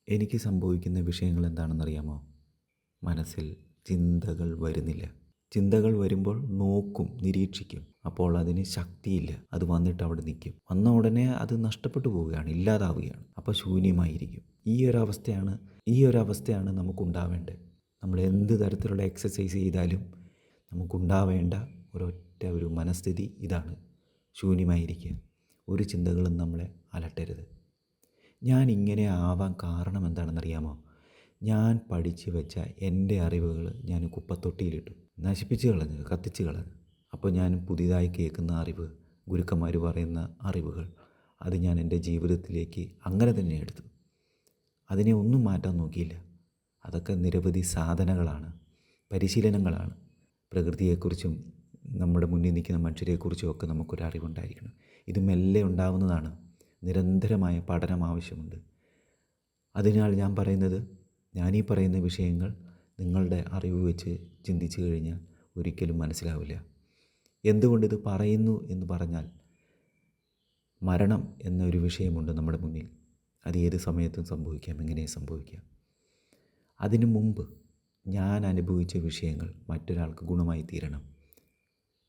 എനിക്ക് സംഭവിക്കുന്ന വിഷയങ്ങൾ എന്താണെന്നറിയാമോ? മനസ്സിൽ ചിന്തകൾ വരുന്നില്ല. ചിന്തകൾ വരുമ്പോൾ നോക്കും, നിരീക്ഷിക്കും. അപ്പോൾ അതിന് ശക്തിയില്ല. അത് വന്നിട്ട് അവിടെ നിൽക്കും. വന്ന ഉടനെ അത് നഷ്ടപ്പെട്ടു പോവുകയാണ്, ഇല്ലാതാവുകയാണ്. അപ്പോൾ ശൂന്യമായിരിക്കും. ഈ ഒരു അവസ്ഥയാണ് നമുക്കുണ്ടാവേണ്ടത്. നമ്മൾ എന്ത് തരത്തിലുള്ള എക്സസൈസ് ചെയ്താലും നമുക്കുണ്ടാവേണ്ട ഒരു മനസ്ഥിതി ഇതാണ്: ശൂന്യമായിരിക്കുക. ഒരു ചിന്തകളും നമ്മളെ അലട്ടരുത്. ഞാൻ ഇങ്ങനെ ആവാൻ കാരണം എന്താണെന്നറിയാമോ? ഞാൻ പഠിച്ചു വെച്ച എൻ്റെ അറിവുകൾ ഞാൻ കുപ്പത്തൊട്ടിയിലിട്ടു, നശിപ്പിച്ച് കളഞ്ഞു, കത്തിച്ച് കളഞ്ഞു. അപ്പോൾ ഞാൻ പുതിയതായി കേൾക്കുന്ന അറിവ്, ഗുരുക്കന്മാർ പറയുന്ന അറിവുകൾ, അത് ഞാൻ എൻ്റെ ജീവിതത്തിലേക്ക് അങ്ങനെ തന്നെ എടുത്തു. അതിനെ ഒന്നും മാറ്റാൻ നോക്കിയില്ല. അതൊക്കെ നിരവധി സാധനങ്ങളാണ്, പരിശീലനങ്ങളാണ്. പ്രകൃതിയെക്കുറിച്ചും നമ്മുടെ മുന്നിൽ നിൽക്കുന്ന മനുഷ്യരെക്കുറിച്ചും ഒക്കെ നമുക്കൊരറിവുണ്ടായിരിക്കണം. ഇത് മെല്ലെ ഉണ്ടാവുന്നതാണ്. നിരന്തരമായ പഠനം ആവശ്യമുണ്ട്. അതിനാൽ ഞാനീ പറയുന്ന വിഷയങ്ങൾ നിങ്ങളുടെ അറിവ് വെച്ച് ചിന്തിച്ചു കഴിഞ്ഞാൽ ഒരിക്കലും മനസ്സിലാവില്ല. എന്തുകൊണ്ടിത് പറയുന്നു എന്ന് പറഞ്ഞാൽ, മരണം എന്നൊരു വിഷയമുണ്ട് നമ്മുടെ മുന്നിൽ. അത് ഏത് സമയത്തും സംഭവിക്കാം, എങ്ങനെ സംഭവിക്കാം. അതിനു മുമ്പ് ഞാൻ അനുഭവിച്ച വിഷയങ്ങൾ മറ്റൊരാൾക്ക് ഗുണമായി തീരണം.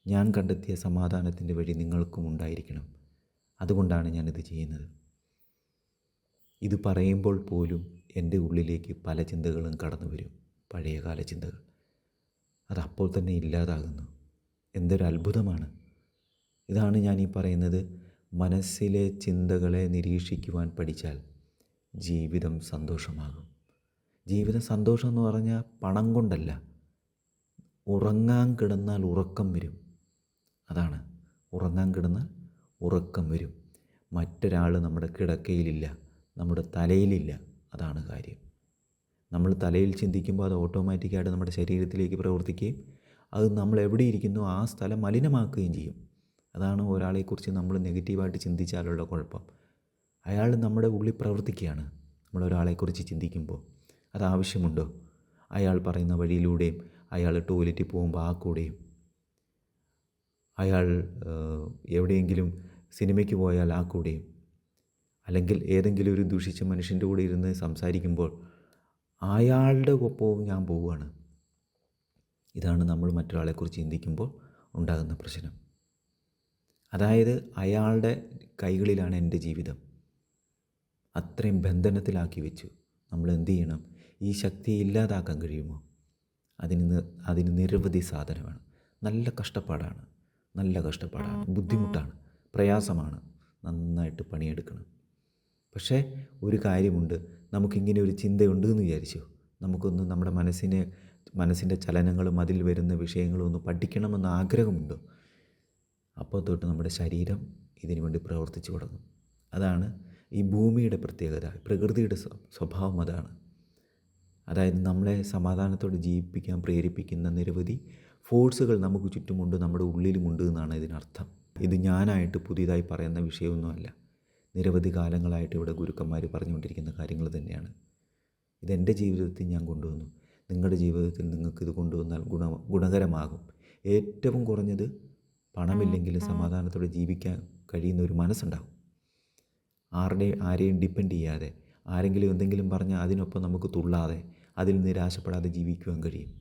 ഞാൻ കണ്ടെത്തിയ സമാധാനത്തിൻ്റെ വഴി നിങ്ങൾക്കും ഉണ്ടായിരിക്കണം. അതുകൊണ്ടാണ് ഞാനിത് ചെയ്യുന്നത്. ഇത് പറയുമ്പോൾ പോലും എൻ്റെ ഉള്ളിലേക്ക് പല ചിന്തകളും കടന്നു വരും, പഴയകാല ചിന്തകൾ. അതപ്പോൾ തന്നെ ഇല്ലാതാകുന്നു. എന്തൊരു അത്ഭുതമാണ്! ഇതാണ് ഞാനീ പറയുന്നത്. മനസ്സിലെ ചിന്തകളെ നിരീക്ഷിക്കുവാൻ പഠിച്ചാൽ ജീവിതം സന്തോഷമാകും. ജീവിതം സന്തോഷം എന്ന് പറഞ്ഞാൽ പണം കൊണ്ടല്ല. ഉറങ്ങാൻ കിടന്നാൽ ഉറക്കം വരും. അതാണ്, ഉറങ്ങാൻ കിടന്നാൽ ഉറക്കം വരും. മറ്റൊരാൾ നമ്മുടെ കിടക്കയിലില്ല, നമ്മുടെ തലയിലില്ല. അതാണ് കാര്യം. നമ്മൾ തലയിൽ ചിന്തിക്കുമ്പോൾ അത് ഓട്ടോമാറ്റിക്കായിട്ട് നമ്മുടെ ശരീരത്തിലേക്ക് പ്രവർത്തിക്കുകയും അത് നമ്മൾ എവിടെ ഇരിക്കുന്നു ആ സ്ഥലം മലിനമാക്കുകയും ചെയ്യും. അതാണ് ഒരാളെക്കുറിച്ച് നമ്മൾ നെഗറ്റീവായിട്ട് ചിന്തിച്ചാലുള്ള കുഴപ്പം. അയാൾ നമ്മുടെ ഉള്ളിൽ പ്രവർത്തിക്കുകയാണ്. നമ്മളൊരാളെക്കുറിച്ച് ചിന്തിക്കുമ്പോൾ അത് ആവശ്യമുണ്ടോ? അയാൾ പറയുന്ന വഴിയിലൂടെയും, അയാൾ ടോയ്ലറ്റിൽ പോകുമ്പോൾ ആ കൂടെയും, അയാൾ എവിടെയെങ്കിലും സിനിമയ്ക്ക് പോയാൽ ആ കൂടെയും, അല്ലെങ്കിൽ ഏതെങ്കിലും ഒരു ദുഷിച്ച മനുഷ്യൻ്റെ കൂടെ ഇരുന്ന് സംസാരിക്കുമ്പോൾ അയാളുടെ ഒപ്പവും ഞാൻ പോവുകയാണ്. ഇതാണ് നമ്മൾ മറ്റൊരാളെക്കുറിച്ച് ചിന്തിക്കുമ്പോൾ ഉണ്ടാകുന്ന പ്രശ്നം. അതായത് അയാളുടെ കൈകളിലാണ് എൻ്റെ ജീവിതം. അത്രയും ബന്ധനത്തിലാക്കി വെച്ചു. നമ്മൾ എന്ത് ചെയ്യണം? ഈ ശക്തിയെ ഇല്ലാതാക്കാൻ കഴിയുമോ? അതിന് നിരവധി സാധനമാണ്. നല്ല കഷ്ടപ്പാടാണ്, ബുദ്ധിമുട്ടാണ്, പ്രയാസമാണ്. നന്നായിട്ട് പണിയെടുക്കണം. പക്ഷേ ഒരു കാര്യമുണ്ട്, നമുക്കിങ്ങനെ ഒരു ചിന്തയുണ്ട് എന്ന് വിചാരിച്ചു, നമുക്കൊന്ന് നമ്മുടെ മനസ്സിൻ്റെ ചലനങ്ങളും അതിൽ വരുന്ന വിഷയങ്ങളും ഒന്ന് പഠിക്കണമെന്ന് ആഗ്രഹമുണ്ടോ? അപ്പോൾ തൊട്ട് നമ്മുടെ ശരീരം ഇതിനു വേണ്ടി പ്രവർത്തിച്ചു തുടങ്ങും. അതാണ് ഈ ഭൂമിയുടെ പ്രത്യേകത, പ്രകൃതിയുടെ സ്വഭാവം അതാണ്. അതായത് നമ്മളെ സമാധാനത്തോടെ ജീവിപ്പിക്കാൻ പ്രേരിപ്പിക്കുന്ന നിരവധി ഫോഴ്സുകൾ നമുക്ക് ചുറ്റുമുണ്ട്, നമ്മുടെ ഉള്ളിലുമുണ്ട് എന്നാണ് ഇതിനർത്ഥം. ഇത് ഞാനായിട്ട് പുതിയതായി പറയുന്ന വിഷയമൊന്നുമല്ല. നിരവധി കാലങ്ങളായിട്ട് ഇവിടെ ഗുരുക്കന്മാർ പറഞ്ഞുകൊണ്ടിരിക്കുന്ന കാര്യങ്ങൾ തന്നെയാണ്. ഇതെൻ്റെ ജീവിതത്തിൽ ഞാൻ കൊണ്ടുവന്നു. നിങ്ങളുടെ ജീവിതത്തിൽ നിങ്ങൾക്കിത് കൊണ്ടുവന്നാൽ ഗുണകരമാകും. ഏറ്റവും കുറഞ്ഞത് പണമില്ലെങ്കിലും സമാധാനത്തോടെ ജീവിക്കാൻ കഴിയുന്ന ഒരു മനസ്സുണ്ടാകും. ആരെയും ഡിപ്പെൻഡ് ചെയ്യാതെ, ആരെങ്കിലും എന്തെങ്കിലും പറഞ്ഞാൽ അതിനൊപ്പം നമുക്ക് തുള്ളാതെ, അതിൽ നിരാശപ്പെടാതെ ജീവിക്കുവാൻ കഴിയും.